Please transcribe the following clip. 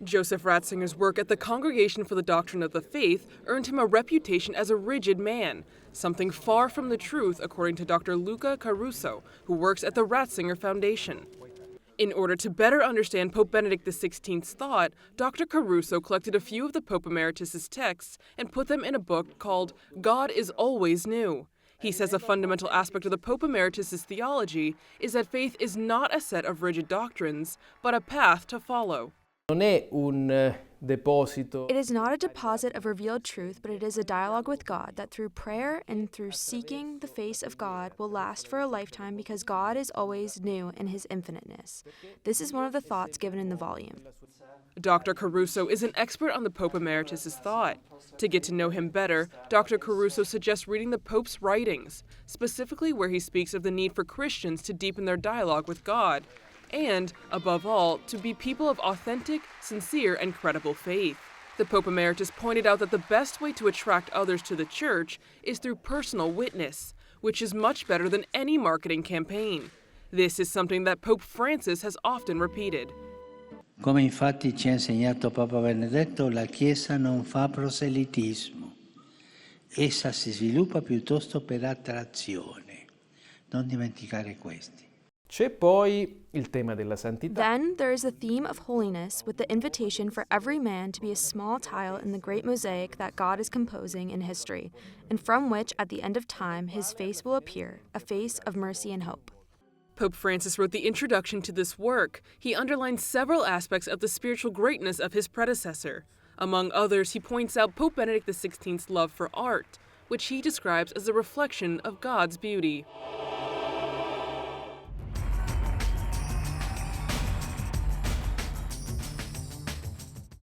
Joseph Ratzinger's work at the Congregation for the Doctrine of the Faith earned him a reputation as a rigid man, something far from the truth according to Dr. Luca Caruso, who works at the Ratzinger Foundation. In order to better understand Pope Benedict XVI's thought, Dr. Caruso collected a few of the Pope Emeritus's texts and put them in a book called God is Always New. He says a fundamental aspect of the Pope Emeritus's theology is that faith is not a set of rigid doctrines, but a path to follow. It is not a deposit of revealed truth, but it is a dialogue with God that through prayer and through seeking the face of God will last for a lifetime because God is always new in his infiniteness. This is one of the thoughts given in the volume. Dr. Caruso is an expert on the Pope Emeritus's thought. To get to know him better, Dr. Caruso suggests reading the Pope's writings, specifically where he speaks of the need for Christians to deepen their dialogue with God, and, above all, to be people of authentic, sincere, and credible faith. The Pope Emeritus pointed out that the best way to attract others to the Church is through personal witness, which is much better than any marketing campaign. This is something that Pope Francis has often repeated. Come infatti ci ha insegnato Papa Benedetto, la Chiesa non fa proselitismo. Essa si sviluppa piuttosto per attrazione. Non dimenticare questi. C'è poi il tema della santità. Then there is the theme of holiness with the invitation for every man to be a small tile in the great mosaic that God is composing in history, and from which at the end of time his face will appear, a face of mercy and hope. Pope Francis wrote the introduction to this work. He underlines several aspects of the spiritual greatness of his predecessor. Among others, he points out Pope Benedict XVI's love for art, which he describes as a reflection of God's beauty.